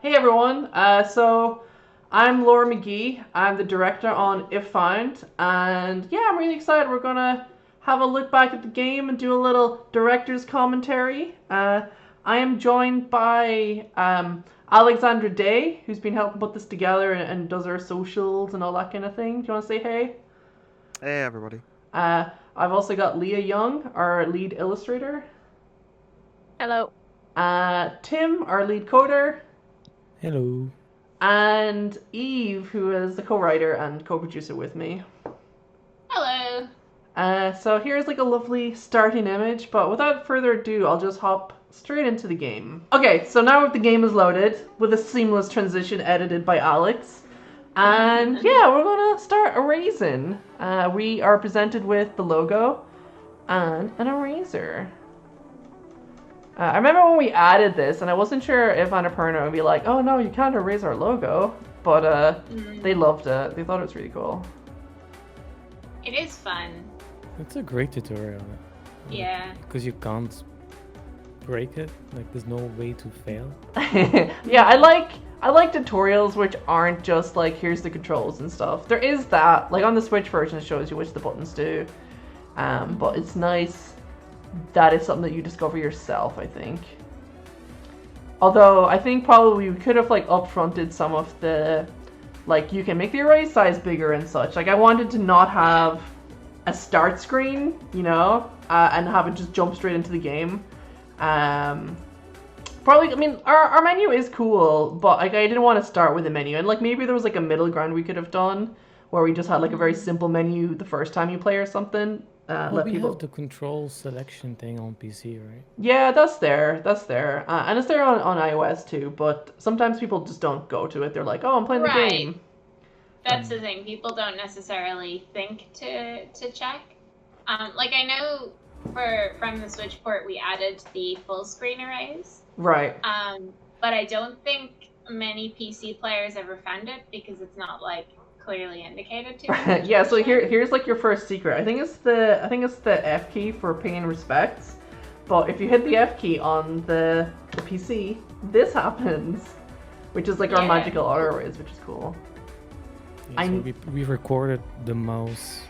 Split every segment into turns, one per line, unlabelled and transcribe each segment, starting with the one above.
Hey everyone, so I'm Laura McGee. I'm the director on If Found, and yeah, I'm really excited. We're gonna have a look back at the game and do a little director's commentary. I am joined by Alexandra Day, who's been helping put this together and does our socials and all that kind of thing. Do you want to say hey?
Hey everybody.
Uh, I've also got Leah Young, our lead illustrator.
Hello.
Tim, our lead coder.
Hello.
And Eve, who is the co-writer and co-producer with me.
Hello.
So here's like a lovely starting image, but without further ado, I'll just hop straight into the game. Okay, so now the game is loaded with a seamless transition edited by Alex. And yeah, we're gonna start erasing. We are presented with the logo and an eraser. I remember when we added this, and I wasn't sure if Annapurna would be like, oh no, you can't erase our logo, but they loved it. They thought it was really cool.
It is fun.
It's a great tutorial.
Yeah.
Because you can't break it. Like there's no way to fail.
Yeah, I like tutorials which aren't just like here's the controls and stuff. There is that, like on the Switch version it shows you which the buttons do. But it's nice that is something that you discover yourself, I think. Although I think probably we could have like upfronted some of the, like you can make the array size bigger and such. Like I wanted to not have a start screen, you know, and have it just jump straight into the game. Probably, I mean, our menu is cool, but like I didn't want to start with a menu, and like maybe there was like a middle ground we could have done where we just had like a very simple menu the first time you play or something.
Well, we have the control selection thing on PC, right?
Yeah, that's there. And it's there on iOS too, but sometimes people just don't go to it. They're like, oh, I'm playing the game.
That's the thing. People don't necessarily think to check. Like I know from the Switch port we added the full screen arrays.
Right.
But I don't think many PC players ever found it because it's not like clearly indicated to.
Yeah, so here's like your first secret. I think it's the F key for paying respects. But if you hit the F key on the PC, this happens, which is like our magical auto arrays, which is cool.
Yeah, so we recorded the mouse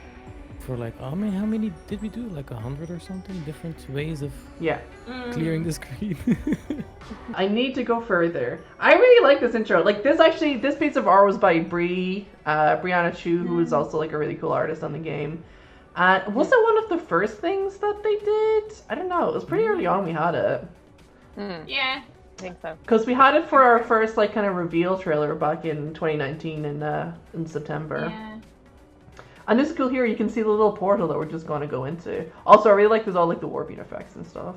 for like how many did we do? Like 100 or something? Different ways of clearing the screen.
I need to go further. I really like this intro. Like this piece of art was by Brianna Chu, who is also like a really cool artist on the game. And was it one of the first things that they did? I don't know. It was pretty early on we had it.
Yeah.
I think so.
Because we had it for our first like kind of reveal trailer back in 2019 in September.
Yeah.
And this is cool here. You can see the little portal that we're just going to go into. Also, I really like there's all like the warping effects and stuff.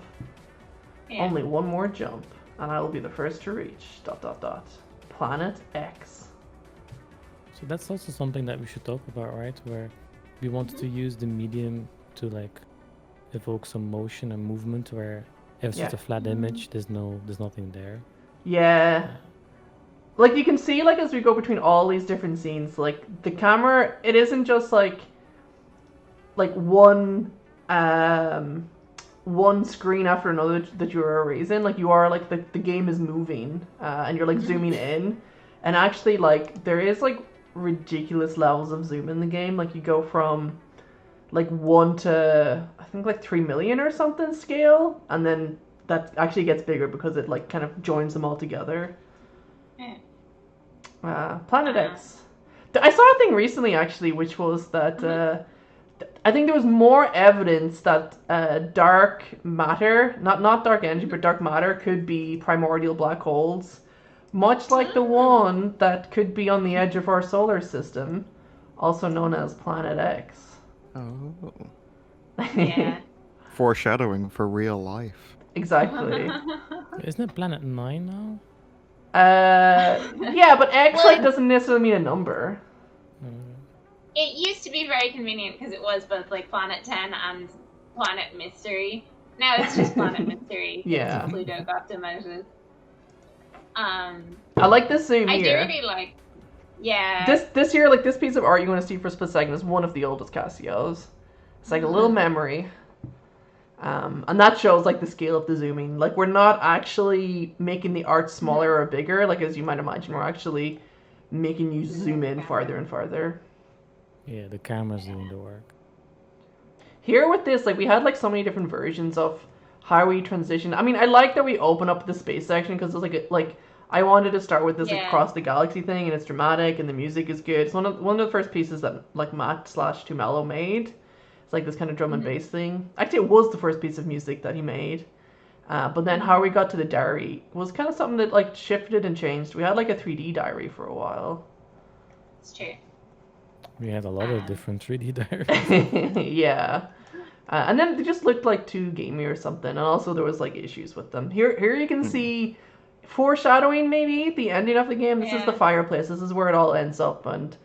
Yeah. Only one more jump, and I will be the first to reach. ... Planet X.
So that's also something that we should talk about, right? Where we wanted to use the medium to like evoke some motion and movement. Where if it's just a flat image, there's nothing there.
Yeah. Like you can see, like as we go between all these different scenes, like the camera, it isn't just like one screen after another that you're erasing. Like you are like the game is moving, and you're like zooming in, and actually like there is like ridiculous levels of zoom in the game. Like you go from like 1 to I think like 3 million or something scale, and then that actually gets bigger because it like kind of joins them all together. Planet X. I saw a thing recently actually, which was that I think there was more evidence that dark matter, not dark energy, but dark matter could be primordial black holes, much like the one that could be on the edge of our solar system, also known as Planet X.
Oh.
Yeah.
Foreshadowing for real life.
Exactly.
Isn't it Planet 9 now?
Yeah, but X like doesn't necessarily mean a number.
It used to be very convenient because it was both like Planet 10 and Planet Mystery. Now it's just Planet Mystery.
Yeah.
Pluto got demoted.
I like this zoom here.
I do really like. Yeah.
This here, like this piece of art you want to see for a split second is one of the oldest Casios. It's like a little memory. And that shows like the scale of the zooming. Like we're not actually making the art smaller or bigger, like as you might imagine. We're actually making you zoom in farther and farther.
Yeah, the camera's doing the work.
Here with this, like we had like so many different versions of how we transition. I mean, I like that we open up the space section because it's like I wanted to start with this like, across the galaxy thing, and it's dramatic and the music is good. It's one of the first pieces that like Matt/Tumelo made. It's like this kind of drum and bass thing. Actually, it was the first piece of music that he made. But then how we got to the diary was kind of something that like shifted and changed. We had like a 3D diary for a while.
It's true.
We
had a lot of different 3D diaries.
Yeah. And then they just looked like too gamey or something. And also there was like issues with them. Here you can see foreshadowing maybe the ending of the game. This is the fireplace. This is where it all ends up. And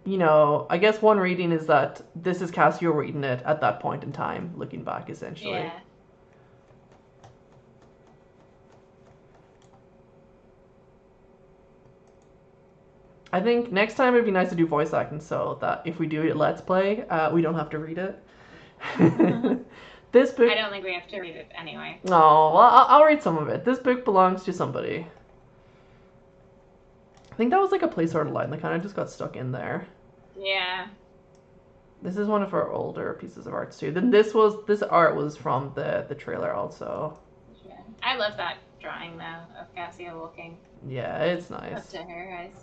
you know, I guess one reading is that this is Cassio reading it at that point in time, looking back essentially.
Yeah.
I think next time it'd be nice to do voice acting so that if we do it Let's Play, we don't have to read it. This book...
I don't think we have to read it anyway.
No, well, I'll read some of it. This book belongs to somebody. I think that was like a placeholder line that kind of just got stuck in there.
Yeah.
This is one of our older pieces of art too. Then this art was from the trailer also.
Yeah. I love that drawing though of Cassio walking.
Yeah, it's nice.
Up to her eyes.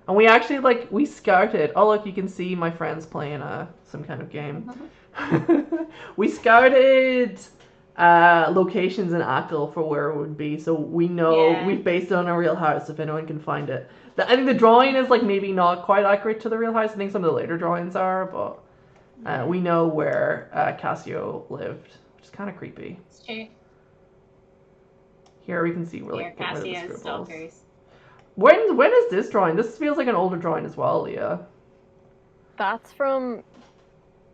And we actually we scouted. Oh look, you can see my friends playing some kind of game. We scouted locations in Ackle for where it would be, so we know we've based it on a real house if anyone can find it. I think the drawing is like maybe not quite accurate to the real house. I think some of the later drawings are, but we know where Cassio lived, which is kind of creepy.
It's true.
Here we can see where like
Cassio's stalkers.
When is this drawing? This feels like an older drawing as well, Leah.
That's from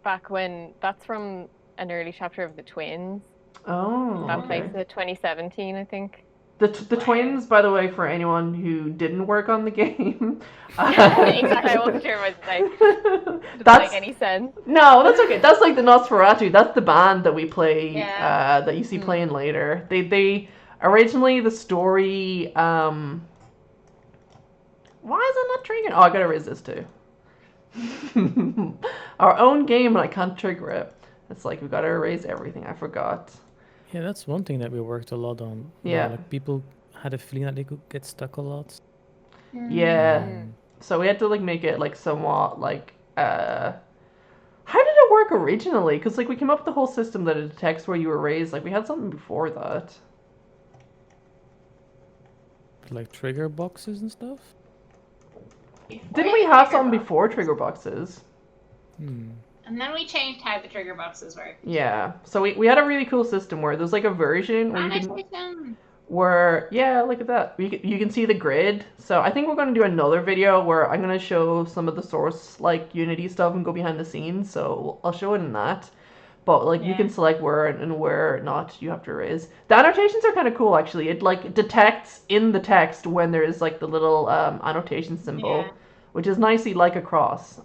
back when. That's from an early chapter of the Twins.
Oh.
That place in 2017, I think.
The Twins, by the way, for anyone who didn't work on the game.
Exactly, I wasn't sure what to say. Doesn't make any sense.
No, that's okay. That's like the Nosferatu. That's the band that we play. That you see playing later. They originally the story. Why is it not triggering? Oh, I gotta raise this too. Our own game, and I can't trigger it. It's like we've got to erase everything. I forgot.
Yeah, that's one thing that we worked a lot on.
Yeah.
Like people had a feeling that they could get stuck a lot.
Yeah. So we had to like make it like somewhat like how did it work originally? Because like we came up with the whole system that it detects where you were raised. Like we had something before that.
Like trigger boxes and stuff?
Didn't we have something before trigger boxes?
And then we changed how the trigger boxes work.
Yeah. So we had a really cool system where there's like a version where you can... look at that. You can see the grid. So I think we're going to do another video where I'm going to show some of the source like Unity stuff and go behind the scenes. So I'll show it in that. But like you can select where and where not you have to erase. The annotations are kind of cool actually. It like detects in the text when there is like the little annotation symbol, which is nicely like a cross.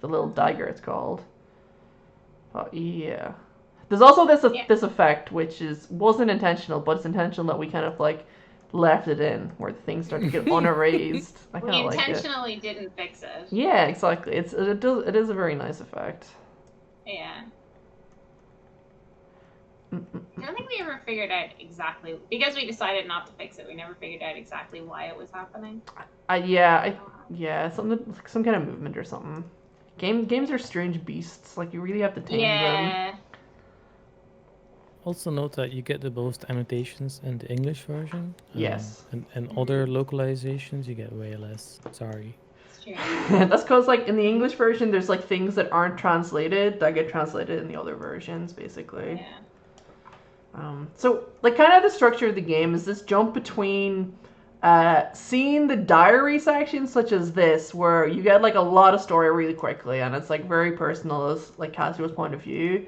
The little dagger it's called. But yeah. There's also this effect which wasn't intentional, but it's intentional that we kind of like left it in where things start to get unerased. I kind of like it.
We intentionally didn't fix it.
Yeah, exactly. It is a very nice effect.
Yeah. I don't think we ever figured out exactly, because we decided not to fix it, we never figured out exactly why it was happening.
Some kind of movement or something. Games are strange beasts. Like you really have to tame them.
Also note that you get the most annotations in the English version.
Yes.
And other localizations you get way less. Sorry.
That's because like in the English version there's like things that aren't translated that get translated in the other versions basically.
Yeah.
So like kind of the structure of the game is this jump between seeing the diary sections such as this where you get like a lot of story really quickly and it's like very personal as like Cassio's point of view,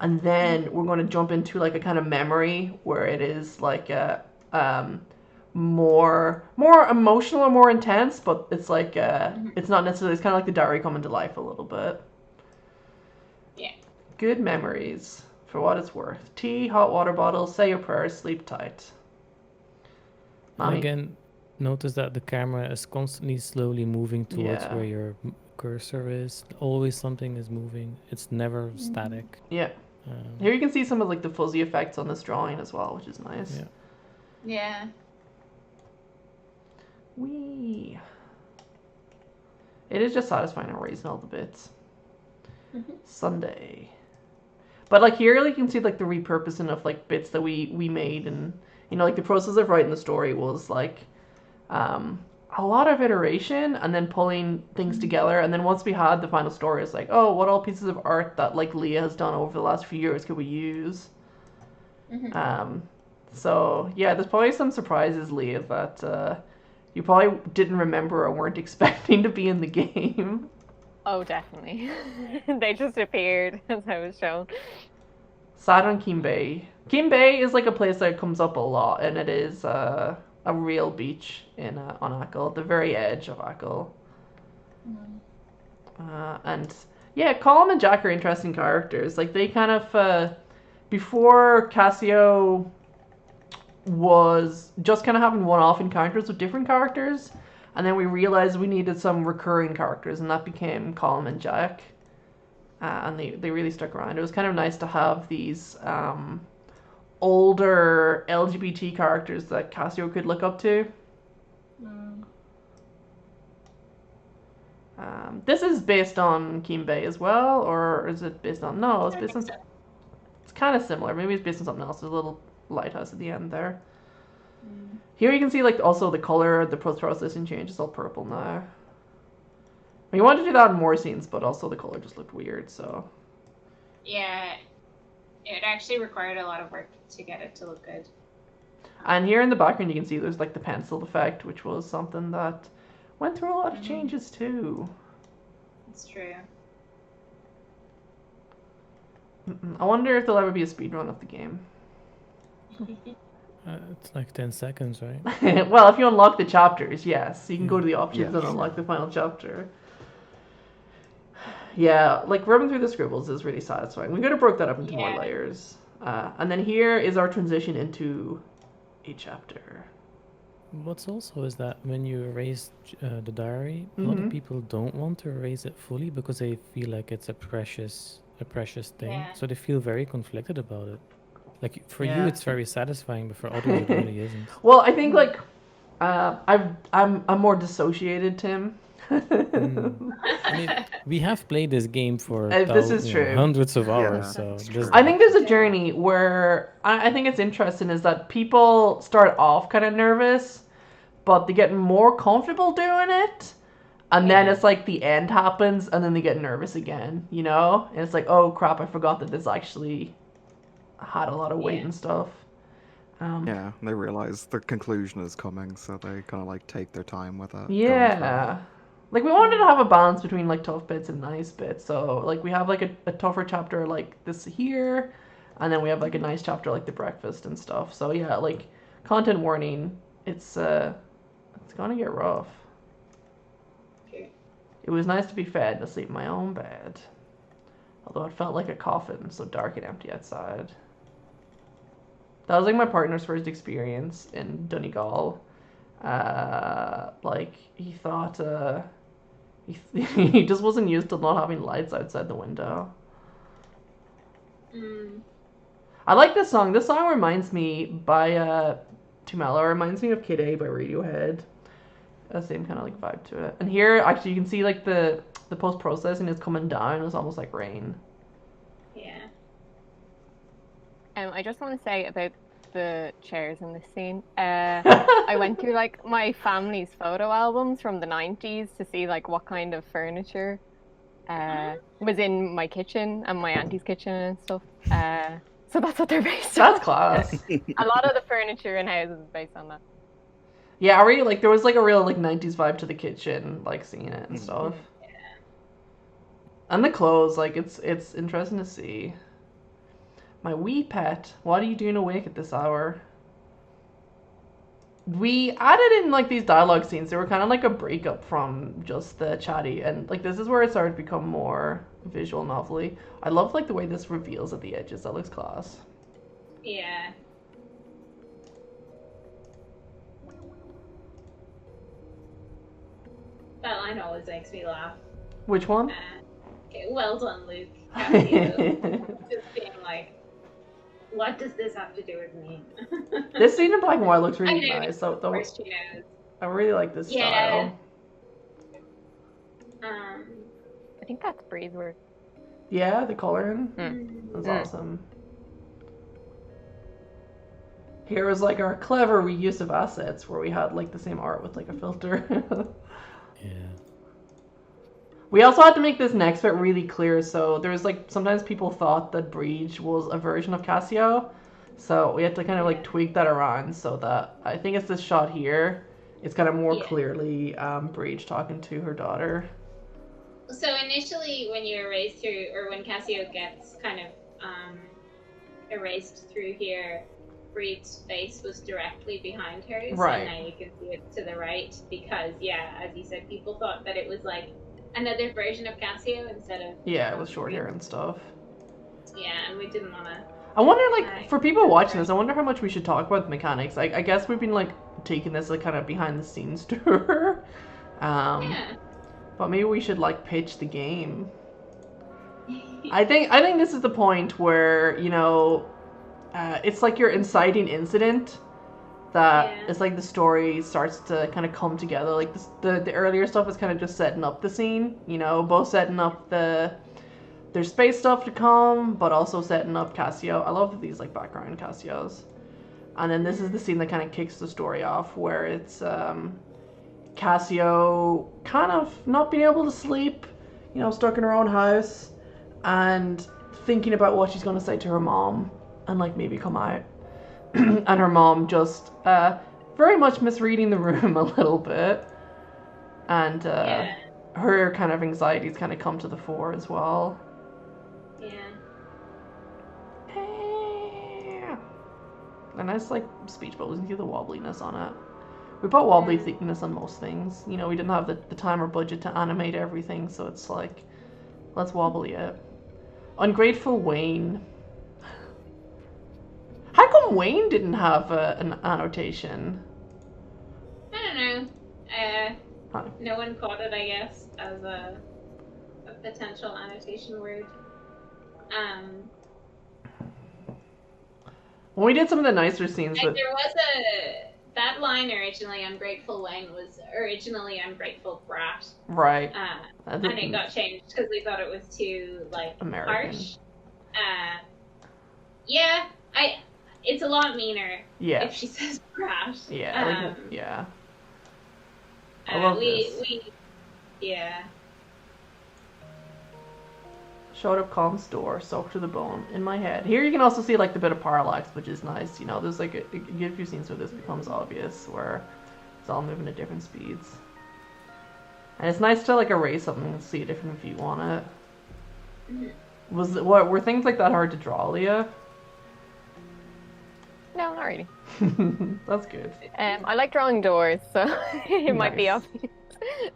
and then we're going to jump into like a kind of memory where it is like a more emotional or more intense, but it's like it's not necessarily, it's kind of like the diary coming to life a little bit.
Yeah.
Good memories. For what it's worth. Tea, hot water bottle, say your prayers, sleep tight.
And
Mommy.
again, notice that the camera is constantly slowly moving towards
Yeah.
where your cursor is. Always something is moving. It's never static.
Yeah.
Um,
Here you can see some of like the fuzzy effects on this drawing as well, which is nice.
Yeah.
Yeah.
Wee. It is just satisfying erasing all the bits. Sunday. But like here you can see like the repurposing of like bits that we made, and you know, like the process of writing the story was like a lot of iteration and then pulling things together, and then once we had the final story, it's like, oh, what all pieces of art that like Leah has done over the last few years could we use? So yeah, there's probably some surprises, Leah, that you probably didn't remember or weren't expecting to be in the game.
Oh, definitely. They just appeared as I was shown.
Sad on Keem Bay. Keem Bay is like a place that comes up a lot, and it is a real beach in on Ackle, at the very edge of Ackle. And yeah, Colin and Jack are interesting characters. Like they kind of before Cassio was just kind of having one-off encounters with different characters, and then we realized we needed some recurring characters, and that became Colin and Jack. And they really stuck around. It was kind of nice to have these older LGBT characters that Cassio could look up to. This is based on Keem Bay as well, or is it based on... No, it's based on... It's kind of similar. Maybe it's based on something else. There's a little lighthouse at the end there. Here you can see like also the color, the post-processing change is all purple now. We wanted to do that in more scenes, but also the color just looked weird, so...
Yeah, it actually required a lot of work to get it to look good.
And here in the background you can see there's like the pencil effect, which was something that went through a lot of changes too.
It's true.
I wonder if there'll ever be a speedrun of the game.
It's like 10 seconds, right?
Well, if you unlock the chapters, yes. You can go to the options
Yes.
and unlock the final chapter. Yeah, like rubbing through the scribbles is really satisfying. We could have broke that up into more
Yeah.
layers. And then here is our transition into a chapter.
What's also is that when you erase the diary, a lot of people don't want to erase it fully because they feel like it's a precious thing.
Yeah.
So they feel very conflicted about it. Like for you,
Yeah.
it's very satisfying, but for others, it really isn't.
Well, I think like I'm more dissociated, Tim.
I mean, we have played this game for
This is true.
hundreds of hours,
Yeah,
so
it's
there's
true.
I think there's a journey where I think it's interesting is that people start off kind of nervous, but they get more comfortable doing it, and then it's like the end happens, and then they get nervous again, you know? And it's like, oh crap, I forgot that this actually had a lot of weight and stuff.
Yeah, they realize the conclusion is coming, so they kind of like take their time with it. going through it.
Yeah. Like we wanted to have a balance between like tough bits and nice bits. So like we have like a tougher chapter like this here, and then we have like a nice chapter like the breakfast and stuff. So yeah, like content warning, it's gonna get rough.
Okay.
It was nice to be fed and to sleep in my own bed. Although it felt like a coffin, so dark and empty outside. That was like my partner's first experience in Donegal. Like he thought he just wasn't used to not having lights outside the window. I like this song. This song reminds me by Tonal. It reminds me of Kid A by Radiohead. Same kind of like vibe to it. And here actually you can see like the post processing is coming down. It's almost like rain.
Yeah.
I just want to say about the chairs in this scene. I went through like my family's photo albums from the 90s to see like what kind of furniture was in my kitchen and my auntie's kitchen and stuff. So that's what they're based on.
That's class.
A lot of the furniture in houses is based on that.
Yeah, I really like there was like a real like 90s vibe to the kitchen, like seeing it and stuff.
Yeah.
And the clothes, like it's interesting to see. My wee pet, what are you doing awake at this hour? we added in like these dialogue scenes. They were kind of like a breakup from just the chatty, and like this is where it started to become more visual novelly. I love like the way this reveals at the edges. That looks class.
Yeah. That line always makes me laugh.
Which one?
Okay, well done, Luke. Just being like, what does this have to do with me?
This scene in black and white looks
I
really
know,
nice.
of course she knows.
I really like this style.
I think that's Bree's work.
Yeah, the coloring.
Mm.
That's awesome. Here was like our clever reuse of assets where we had like the same art with like a filter.
Yeah.
We also had to make this next bit really clear, so there's like sometimes people thought that Breach was a version of Cassio, so we had to kind of like tweak that around so that I think it's this shot here. It's kind of more clearly Breach talking to her daughter.
So initially, when you erase through, or when Cassio gets kind of erased through here, Breed's face was directly behind hers.
Right.
And now you can see it to the right because, yeah, as you said, people thought that it was like another version of Cassio instead of...
Yeah, with short hair and stuff.
Yeah, and we didn't want to...
I wonder, like, for people watching this, I wonder how much we should talk about the mechanics. I guess we've been, like, taking this, like, kind of behind-the-scenes tour.
Yeah.
But maybe we should, like, pitch the game. I think this is the point where, you know, it's like your inciting incident that it's like the story starts to kind of come together. Like the earlier stuff is kind of just setting up the scene, you know, both setting up there's space stuff to come, but also setting up Cassio. I love these like background Cassios. And then this is the scene that kind of kicks the story off, where it's Cassio kind of not being able to sleep, you know, stuck in her own house, and thinking about what she's going to say to her mom, and like maybe come out. And her mom just very much misreading the room a little bit. And her kind of anxieties kind of come to the fore as well.
Yeah.
A nice like speech bubbles, you can see the wobbliness on it. We put wobbly thickness on most things. You know, we didn't have the time or budget to animate everything, so it's like, let's wobbly it. Ungrateful Wayne. How come Wayne didn't have an annotation?
I don't know. No one caught it, I guess, as a potential annotation word.
When we did some of the nicer scenes,
like, there was that line originally, Ungrateful Wayne, was originally Ungrateful Brat.
Right.
And it got changed because we thought it was too, like,
American.
harsh. Yeah, it's a lot meaner if she says brat.
Yeah, I love this.
Yeah.
Showed up Calm's door, soaked to the bone, in my head. Here you can also see like the bit of parallax, which is nice. You know, there's like a few scenes where this becomes obvious, where it's all moving at different speeds. And it's nice to like erase something and see a different view on it. Were things like that hard to draw, Leah?
No, not really.
That's good.
I like drawing doors, so it might be
Nice.
obvious.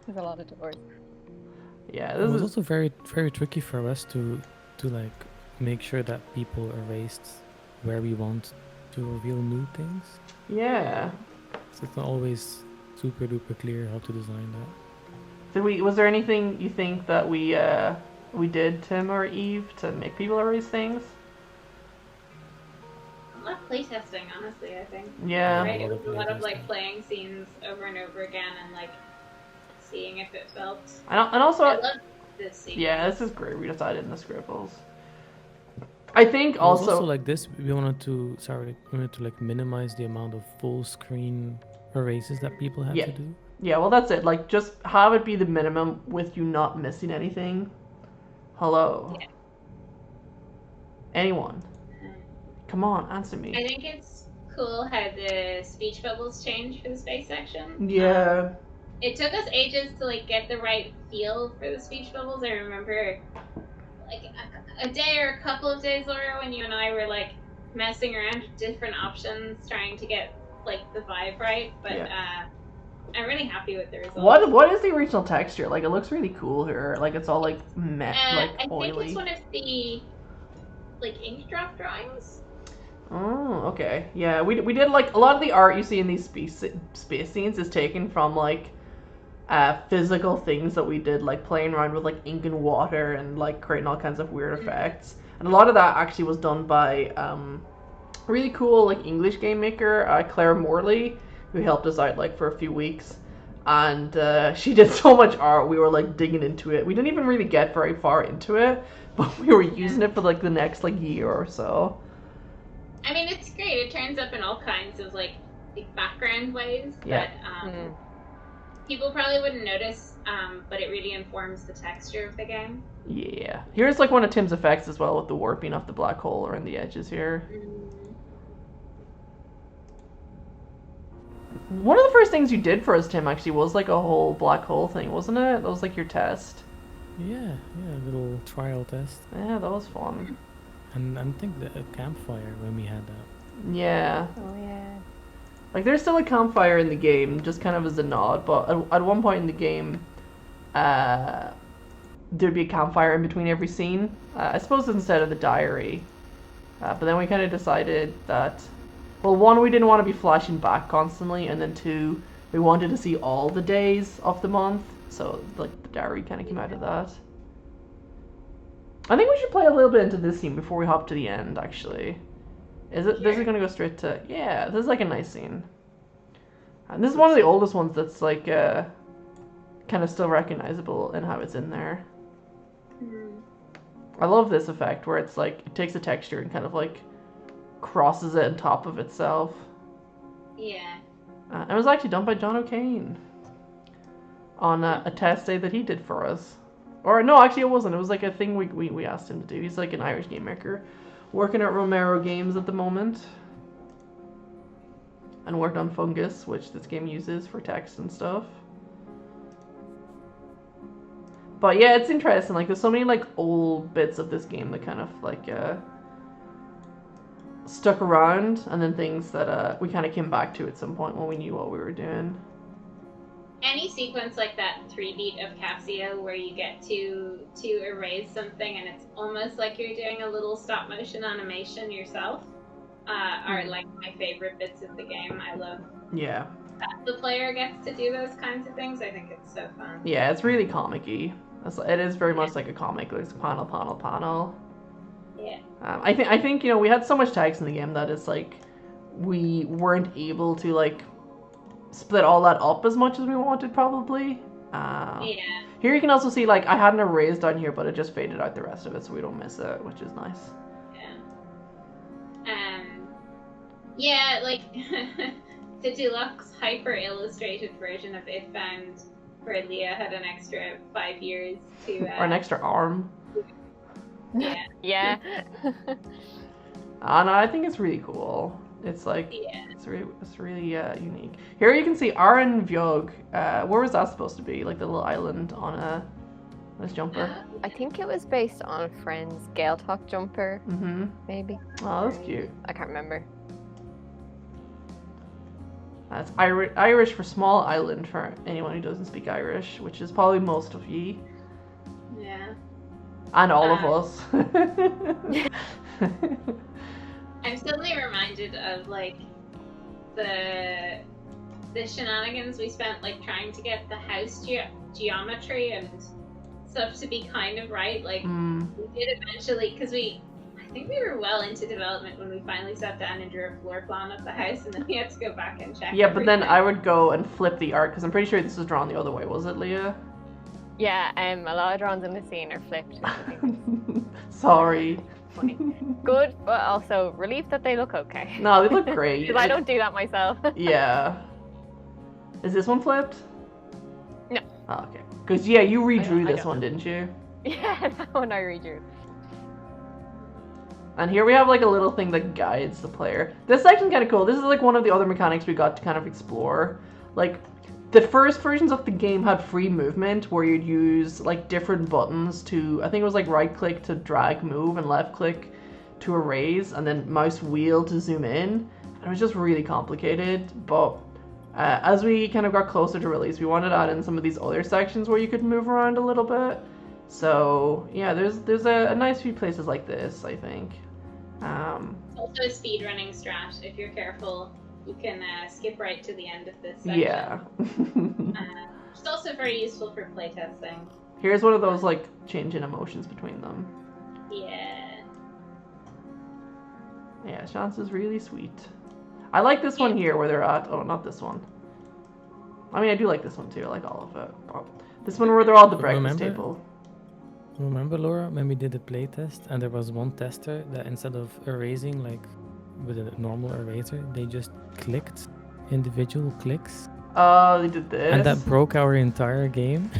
There's a lot of doors.
Yeah,
It
this
was
is
also very, very tricky for us to like make sure that people erased where we want to reveal new things.
yeah.
So it's not always super duper clear how to design that.
Was there anything you think that we did, Tim or Eve, to make people erase things?
A lot of playtesting, honestly, I think.
Yeah.
Right? It was a lot of like playing scenes over and over again and like seeing if it felt.
And also,
I love this scene.
yeah, this is great. We decided in the scribbles. I think
It was
also,
like this. We wanted to like minimize the amount of full screen erases that people had to do.
yeah, well that's it. Like just have it be the minimum with you not missing anything. Hello.
Yeah.
Anyone? Come on, answer me.
I think it's cool how the speech bubbles change for the space section.
Yeah.
It took us ages to like get the right feel for the speech bubbles. I remember like a day or a couple of days, Laura, when you and I were like messing around with different options, trying to get like the vibe right, but I'm really happy with the result.
What is the original texture? Like, it looks really cool here. Like, it's all like like
I
oily.
think it's one of the like ink drop drawings.
Oh, okay. Yeah, we did like a lot of the art you see in these space scenes is taken from like physical things that we did, like playing around with like ink and water and like creating all kinds of weird effects. And a lot of that actually was done by really cool like English game maker Claire Morley, who helped us out like for a few weeks. And she did so much art, we were like digging into it. We didn't even really get very far into it, but we were using it for like the next like year or so.
I mean, it's great. It turns up in all kinds of like background ways that people probably wouldn't notice, but it really informs the texture of the game.
Yeah. Here's like one of Tim's effects as well with the warping of the black hole around the edges here. One of the first things you did for us, Tim, actually was like a whole black hole thing, wasn't it? That was like your test.
Yeah, a little trial test.
Yeah, that was fun.
And I think the campfire when we had that.
Yeah.
Oh yeah.
Like, there's still a campfire in the game, just kind of as a nod, but at one point in the game, there'd be a campfire in between every scene. I suppose instead of the diary. But then we kind of decided that, well, one, we didn't want to be flashing back constantly, and then two, we wanted to see all the days of the month, so, like, the diary kind of came out of that. I think we should play a little bit into this scene before we hop to the end, actually. This is going to go straight to... Yeah, this is like a nice scene. And this is one of the oldest ones that's like kind of still recognizable in how it's in there. I love this effect where it's like, it takes a texture and kind of like crosses it on top of itself.
Yeah.
It was actually done by John O'Kane on a test day that he did for us. Or no, actually it wasn't. It was like a thing we asked him to do. He's like an Irish game maker, working at Romero Games at the moment, and worked on Fungus, which this game uses for text and stuff. But yeah, it's interesting. Like, there's so many like old bits of this game that kind of like stuck around, and then things that we kind of came back to at some point when we knew what we were doing.
Any sequence like that 3-beat of Casio where you get to erase something and it's almost like you're doing a little stop motion animation yourself are like my favorite bits of the game. I love that the player gets to do those kinds of things. I think it's so fun. Yeah,
it's really comic-y. It is very much like a comic, like panel.
Yeah.
I think you know, we had so much text in the game that it's like we weren't able to like split all that up as much as we wanted, probably. Here you can also see, like, I had an erase down here, but it just faded out the rest of it, so we don't miss it, which is nice.
Yeah, like, the deluxe hyper-illustrated version of It Found, where Leah had an extra 5 years to...
or an extra arm.
Yeah.
And I think it's really cool. It's like, it's really unique. Here you can see Aran Vjog. Where was that supposed to be? Like the little island on this jumper?
I think it was based on a friend's Gaeltacht jumper. Maybe.
Oh, that's cute.
I can't remember.
That's Irish for small island for anyone who doesn't speak Irish, which is probably most of ye.
Yeah.
And all of us.
I'm suddenly reminded of like the shenanigans we spent like trying to get the house geometry and stuff to be kind of right. Like we did eventually, because I think we were well into development when we finally sat down and drew a floor plan of the house, and then we had to go back and check.
Yeah, but then I would go and flip the art, because I'm pretty sure this was drawn the other way, was it, Leah?
Yeah, a lot of drawings in the scene are flipped.
Sorry.
Funny. Good, but also relieved that they look okay.
No, they look great.
Because I don't do that myself.
Yeah. Is this one flipped?
No.
Oh, okay. Because, yeah, you redrew this one, didn't you?
Yeah, that one I redrew.
And here we have like a little thing that guides the player. This section's kind of cool. This is like one of the other mechanics we got to kind of explore. Like, the first versions of the game had free movement where you'd use like different buttons to, I think it was like right click to drag move and left click to erase, and then mouse wheel to zoom in. And It was just really complicated, but as we kind of got closer to release, we wanted to add in some of these other sections where you could move around a little bit. So yeah, there's a nice few places like this, I think.
Also a speedrunning strat. If you're careful, you can skip right to the end of this section.
Yeah.
It's also very useful for playtesting.
Here's one of those like changing emotions between them.
Yeah.
Yeah, Chance is really sweet. I like this one here where they're at. Oh, not this one. I mean, I do like this one too. I like all of it. But this one where they're all at the breakfast table.
Remember, Laura, when we did the playtest and there was one tester that instead of erasing like with a normal eraser, they just clicked individual clicks.
Oh, they did this.
And that broke our entire game.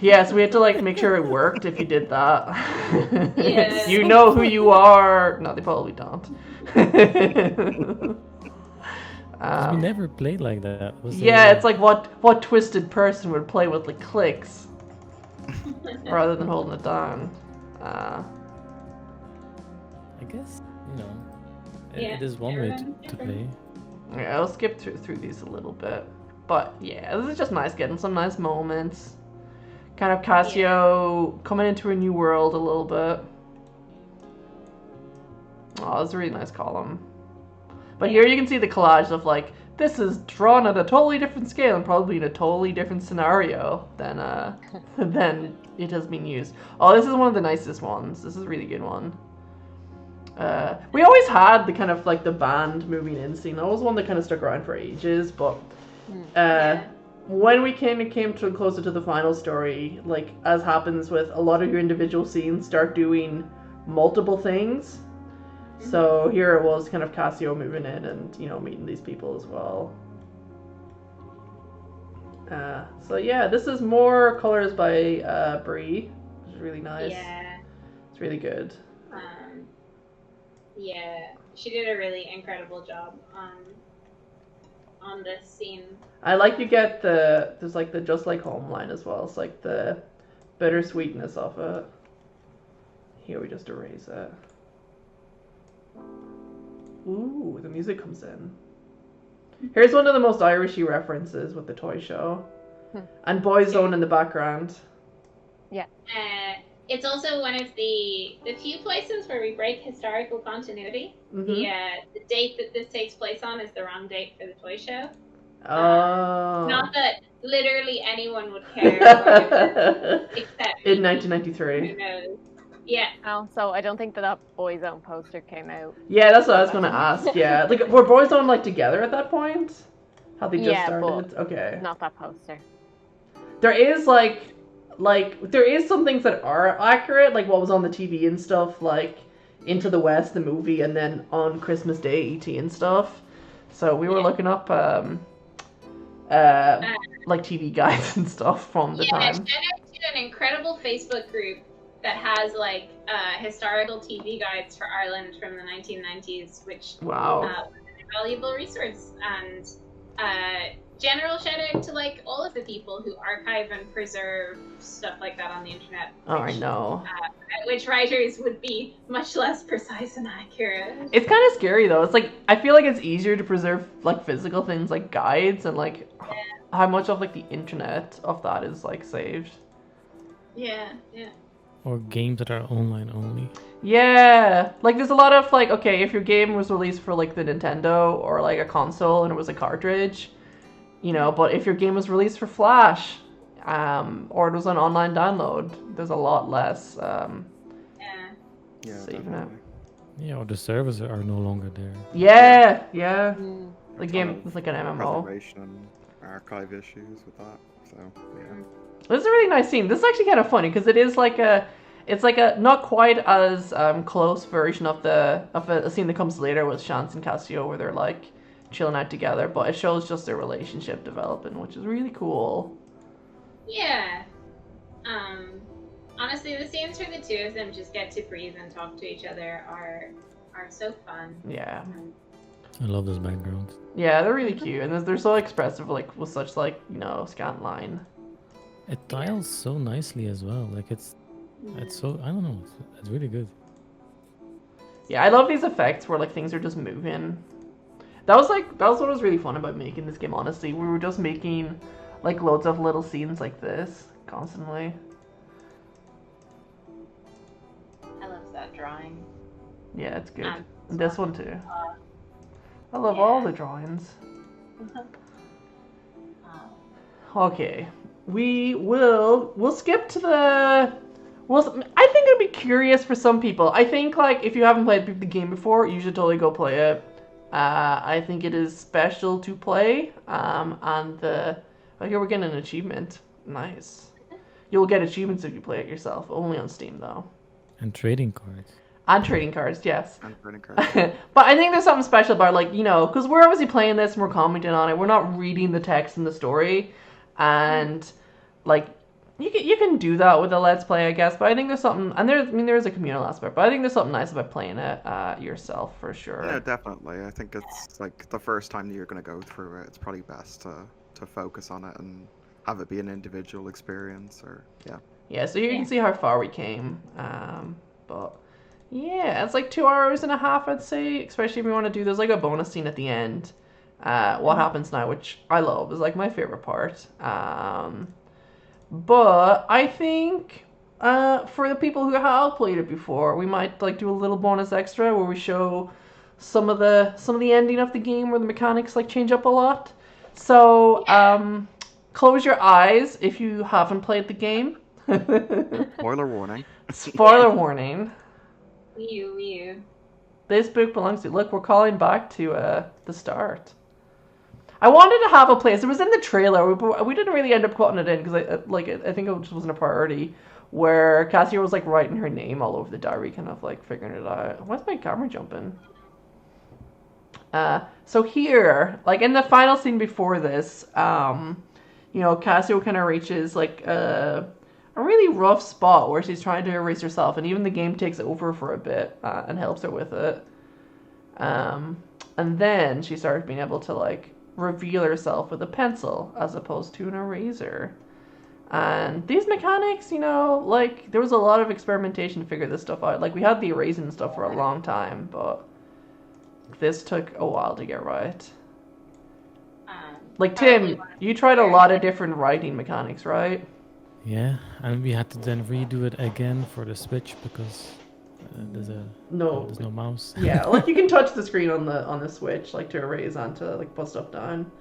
Yeah, so we had to like make sure it worked if you did that.
Yeah.
You know who you are. No, they probably don't.
'Cause we never played like that.
Yeah, it's like what twisted person would play with like clicks rather than holding it down.
I guess, you know,
Yeah,
it is one way to play.
Yeah, I'll skip through these a little bit. But yeah, this is just nice, getting some nice moments. Kind of Cassio coming into a new world a little bit. Oh, that's a really nice column. But here you can see the collage of like, this is drawn at a totally different scale and probably in a totally different scenario than than it has been used. Oh, this is one of the nicest ones. This is a really good one. We always had the kind of like the band moving in scene. That was one that kind of stuck around for ages, but when we came to closer to the final story, like as happens with a lot of your individual scenes, start doing multiple things. So here it was kind of Cassio moving in and, you know, meeting these people as well. So yeah, this is more colors by Bree, which is really nice.
Yeah.
It's really good.
Yeah, she did a really incredible job on this scene.
I like you get there's like the just like home line as well. It's like the bittersweetness of it. Here we just erase it. Ooh, the music comes in. Here's one of the most Irishy references with the toy show. And Boyzone in the background.
Yeah.
It's also one of the few places where we break historical continuity.
Mm-hmm.
The date that this takes place on is the wrong date for the toy show.
Oh.
Not that literally anyone would care, except
in 1993.
who knows. Yeah.
Also, I don't think that Boyzone poster came out.
Yeah, that's what I was gonna ask. Yeah, like were Boyzone like together at that point? How they just started?
But
okay.
not that poster.
There is like there is some things that are accurate, like what was on the TV and stuff, like Into the West, the movie, and then on Christmas Day, E.T. and stuff. So we were looking up like TV guides and stuff from the time.
Yeah, shout out to an incredible Facebook group that has like historical TV guides for Ireland from the 1990s, which was a valuable resource. And general shout out to like all of the people who archive and preserve stuff like that on the internet.
Oh, I know.
Which writers would be much less precise and accurate.
It's kind of scary though. It's like I feel like it's easier to preserve like physical things like guides and like how much of like the internet of that is like saved.
Yeah.
Or games that are online only.
Yeah, like there's a lot of like, okay, if your game was released for like the Nintendo or like a console and it was a cartridge, you know, but if your game was released for Flash, or it was an online download, there's a lot less saving it.
Yeah, or the servers are no longer there.
Yeah. The game was like an MMO.
Preservation and archive issues with that, so yeah.
This is a really nice scene. This is actually kind of funny because it's like a not quite as close version of a scene that comes later with Chance and Cassio where they're like chilling out together, but it shows just their relationship developing, which is really cool.
Yeah. Honestly, the scenes where the two of them just get to breathe and talk to each other are so fun.
Yeah.
I love those backgrounds.
Yeah, they're really cute, and they're so expressive, like with such like, you know, scant line.
It tiles so nicely as well. Like it's so, I don't know, it's really good.
Yeah, I love these effects where like things are just moving. That was what was really fun about making this game, honestly. We were just making like loads of little scenes like this constantly.
I love that drawing.
Yeah, it's good.
And
And this one too. I love all the drawings. Okay. We'll skip to the I think it'd be curious for some people. I think like if you haven't played the game before, you should totally go play it. I think it is special to play. And here we're getting an achievement. Nice. You'll get achievements if you play it yourself. Only on Steam though.
And trading cards.
And trading cards, yes.
And trading cards.
But I think there's something special about, like, because we're obviously playing this and we're commenting on it. We're not reading the text in the story. And, like, you can do that with a Let's Play, I guess. But I think there's something, and there's a communal aspect. But I think there's something nice about playing it yourself, for sure.
Yeah, definitely. I think it's, like, the first time that you're going to go through it, it's probably best to focus on it and have it be an individual experience, or, yeah.
Yeah, so here you can see how far we came. But... yeah, it's like 2 hours and a half, I'd say, especially if you want to do, there's like a bonus scene at the end, what happens now, which I love, is like my favorite part. But I think for the people who have played it before, we might like do a little bonus extra where we show some of the ending of the game where the mechanics like change up a lot. So close your eyes if you haven't played the game.
Spoiler warning.
Spoiler warning.
You.
This book belongs to... Look, we're calling back to the start. I wanted to have a place. It was in the trailer. We didn't really end up putting it in because I think it just wasn't a priority. Where Cassia was like writing her name all over the diary, kind of like figuring it out. Why's my camera jumping? So here, like in the final scene before this, Cassia kind of reaches like a really rough spot where she's trying to erase herself, and even the game takes over for a bit and helps her with it. And then she starts being able to like reveal herself with a pencil as opposed to an eraser. And these mechanics, like there was a lot of experimentation to figure this stuff out. Like we had the erasing stuff for a long time, but this took a while to get right. Like Tim, you tried a lot of different writing mechanics, right?
Yeah, and we had to then redo it again for the Switch because there's no mouse.
Yeah, like you can touch the screen on the Switch, like to erase and to like put stuff down.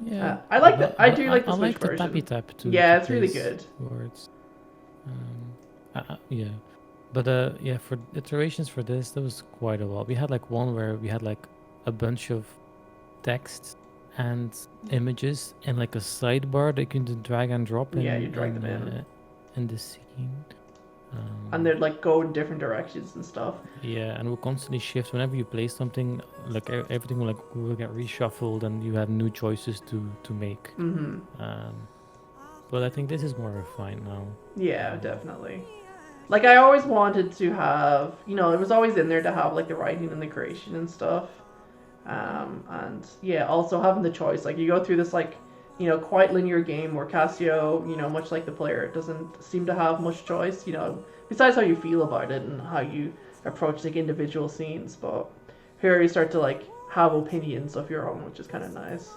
Yeah,
I like that. I do like the
I
Switch
like the
version.
tappy tap too.
Yeah, it's really good.
Words. Yeah, but for iterations for this, there was quite a while. We had like one where we had like a bunch of text and images and like a sidebar that you can drag and drop in.
Yeah, you drag them
in the scene.
And they'd like go in different directions and stuff.
Yeah, and we'll constantly shift whenever you play something. Like everything will get reshuffled, and you have new choices to make.
Mm-hmm.
But I think this is more refined now.
Yeah, definitely. Like I always wanted to have, it was always in there to have like the writing and the creation and stuff. And yeah, also having the choice, like you go through this like, quite linear game where Cassio, much like the player, doesn't seem to have much choice, besides how you feel about it and how you approach like individual scenes. But here you start to like have opinions of your own, which is kind of nice.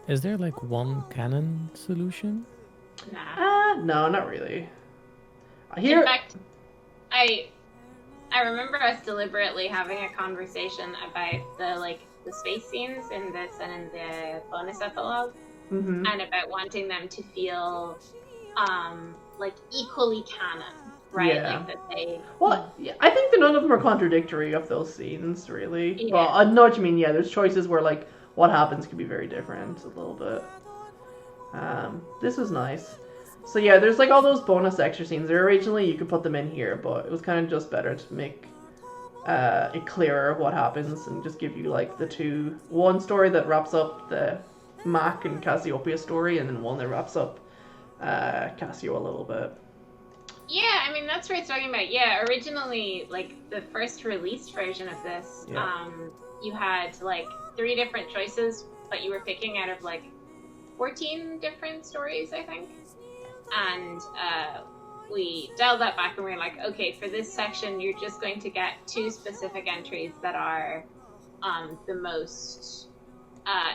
Is there like one canon solution?
Nah.
No, not really.
In fact, I remember us deliberately having a conversation about the space scenes in this and in the bonus epilogue,
mm-hmm.
and about wanting them to feel like equally canon, right?
Yeah.
Like that they.
Well, yeah, I think that none of them are contradictory of those scenes, really.
Yeah.
Well, I know what you mean. Yeah, there's choices where like what happens could be very different a little bit. This was nice. So yeah, there's like all those bonus extra scenes. There originally you could put them in here, but it was kind of just better to make it clearer what happens and just give you like one story that wraps up the Mac and Cassiopeia story, and then one that wraps up Cassio a little bit.
Yeah, I mean that's what it's talking about. Yeah, originally like the first released version of this, you had like 3 different choices, but you were picking out of like 14 different stories, I think. And we dialed that back and we were like, okay, for this section, you're just going to get 2 specific entries that are the most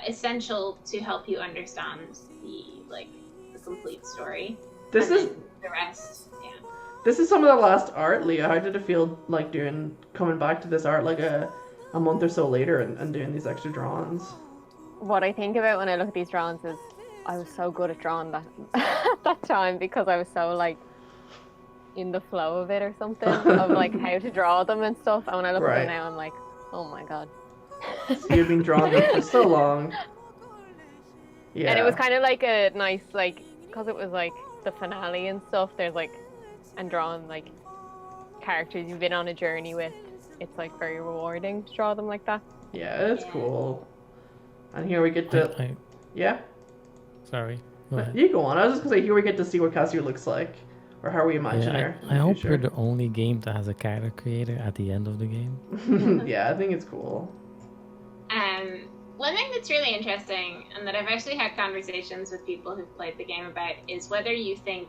essential to help you understand the complete story.
This
And
is
then the rest. Yeah.
this is some of the last art, Leah. How did it feel like coming back to this art like a month or so later and doing these extra drawings?
What I think about when I look at these drawings is I was so good at drawing that at that time because I was so like in the flow of it or something of like how to draw them and stuff. And when I look at
Right.
them now, I'm like, oh my god.
So you've been drawing them for so long. Yeah.
And it was kind of like a nice, like, because it was like the finale and stuff, there's like, and drawing like characters you've been on a journey with, it's like very rewarding to draw them like that.
Yeah, it's cool. And here we get to... Yeah?
Sorry. Go ahead.
You go on. I was just going to say, here we get to see what Cassia looks like. Or how we imagine her.
I hope we're the only game that has a character creator at the end of the game.
Yeah, I think it's cool.
One thing that's really interesting, and that I've actually had conversations with people who've played the game about, is whether you think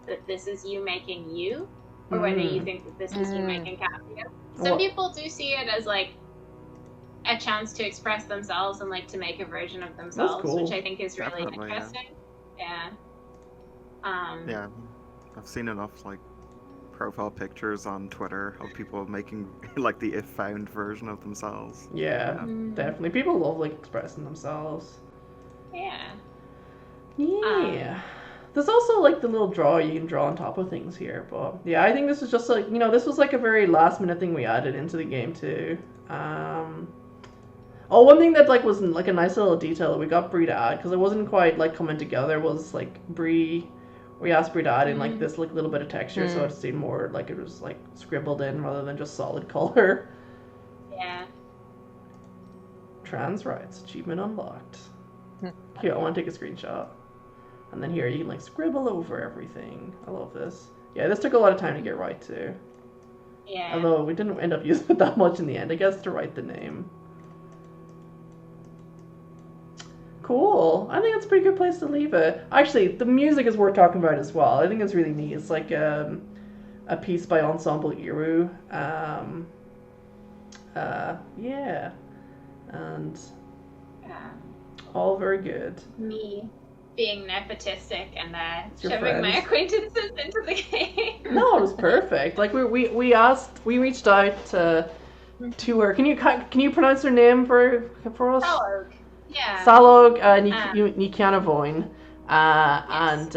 that this is you making you, or whether you think that this is you making Cassia. Some people do see it as like a chance to express themselves and like to make a version of themselves,
cool.
which I think is really
Definitely,
interesting. Yeah.
Yeah, I've seen enough like profile pictures on Twitter of people making like the if found version of themselves.
Yeah, definitely. People love like expressing themselves.
Yeah.
Yeah. There's also like the little draw you can draw on top of things here, but yeah, I think this is just like, you know, this was like a very last minute thing we added into the game too. Oh, one thing that like was like a nice little detail that we got Brie to add, because it wasn't quite like coming together, was like Brie, we asked Brie to add in like this like little bit of texture so it seemed more like it was like scribbled in rather than just solid color.
Yeah.
Trans rights, achievement unlocked. Here, I want to take a screenshot. And then here you can like scribble over everything. I love this. Yeah, this took a lot of time to get right too.
Yeah.
Although we didn't end up using it that much in the end, I guess, to write the name. Cool. I think that's a pretty good place to leave it. Actually, the music is worth talking about as well. I think it's really neat. It's like a piece by Ensemble Iru. Yeah. And all very good.
Me being nepotistic and
Your
shoving my
friends.
acquaintances into the game.
No, it was perfect. Like we reached out to her. Can you pronounce her name for us?
Salog. Yeah.
Salog Nikiana Voin. And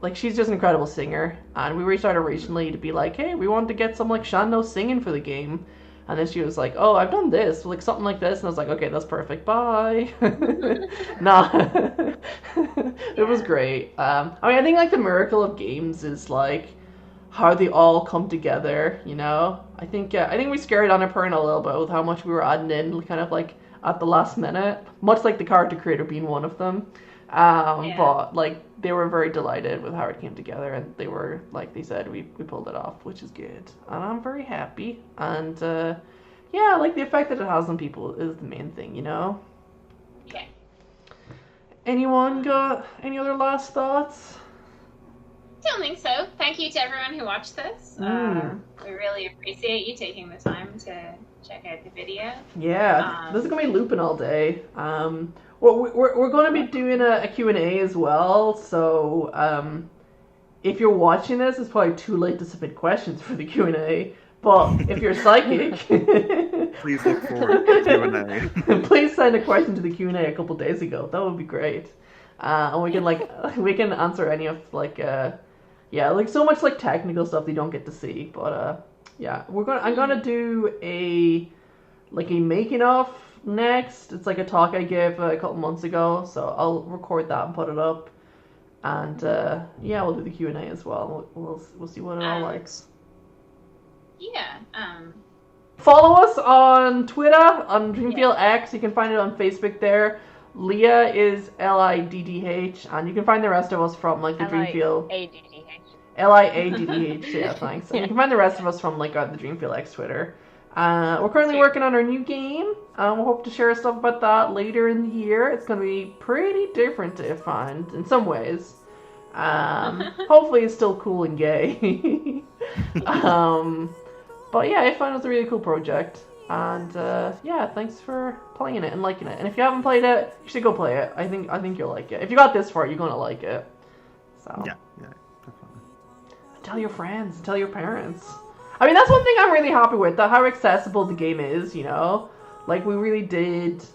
like she's just an incredible singer. And we reached out to her recently to be like, hey, we want to get some like Shando singing for the game. And then she was like, oh, I've done this, like something like this. And I was like, okay, that's perfect. Bye. Nah. It was great. I mean, I think like the miracle of games is like how they all come together, you know? I think we scared Annapurna a little bit with how much we were adding in kind of like at the last minute, much like the character creator being one of them. But like they were very delighted with how it came together, and they were like they said we pulled it off, which is good, and I'm very happy. And yeah, like the effect that it has on people is the main thing, you know.
Yeah.
Anyone got any other last thoughts?
Don't think so. Thank you to everyone who watched this. We really appreciate you taking the time to check out the video.
Yeah, this is gonna be looping all day. Well, we're going to be doing a Q&A as well, so if you're watching this, it's probably too late to submit questions for the Q&A, but if you're psychic...
Please look forward to the Q&A.
Please send a question to the Q&A a couple days ago. That would be great. And we can answer any of like so much like technical stuff they don't get to see, but yeah, I'm gonna do a making of next. It's like a talk I gave a couple months ago, so I'll record that and put it up, and yeah, we'll do the Q&A as well. We'll see what it all likes.
Yeah.
Follow us on Twitter on DreamFeel X. You can find it on Facebook there. Leah is LIDDH, and you can find the rest of us from like the DreamFeel LIADDH. Yeah, thanks. And you can find the rest of us from like the DreamFeel X Twitter. We're currently working on our new game. We'll hope to share stuff about that later in the year. It's going to be pretty different, I find, in some ways. Hopefully it's still cool and gay. But yeah, I find it's a really cool project. And yeah, thanks for playing it and liking it. And if you haven't played it, you should go play it. I think you'll like it. If you got this far, you're gonna like it. So
Yeah, definitely.
tell your friends, tell your parents. I mean, that's one thing I'm really happy with, that how accessible the game is, you know? Like, we really did,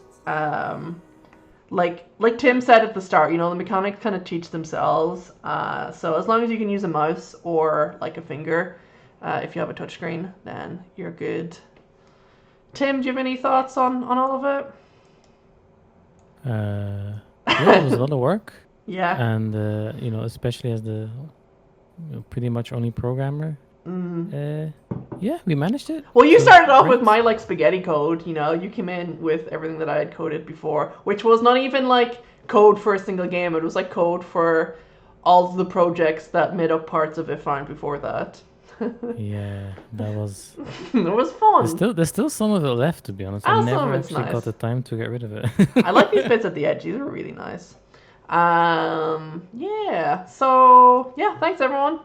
like Tim said at the start, you know, the mechanics kind of teach themselves. So as long as you can use a mouse or, like, a finger, if you have a touchscreen, then you're good. Tim, do you have any thoughts on all of it?
Yeah, it was a lot of work.
Yeah.
And, you know, especially as the pretty much only programmer. Yeah, we managed it.
Well, you
So,
started off
great.
with my, like, spaghetti code, you know? You came in with everything that I had coded before, which was not even, like, code for a single game. It was, like, code for all of the projects that made up parts of If before that.
Yeah, that was.
It was fun.
There's still some of it left, to be honest.
Ah,
I
some
never
of it's
actually
nice.
got the time to get rid of it.
I like these bits at the edge. These are really nice. Yeah. So, yeah, thanks everyone.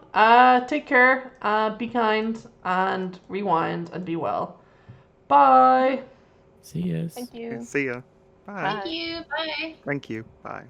Take care, be kind, and rewind, and be well. Bye.
See you.
Thank you.
See ya. Bye.
Thank you. Bye.
Thank you. Bye.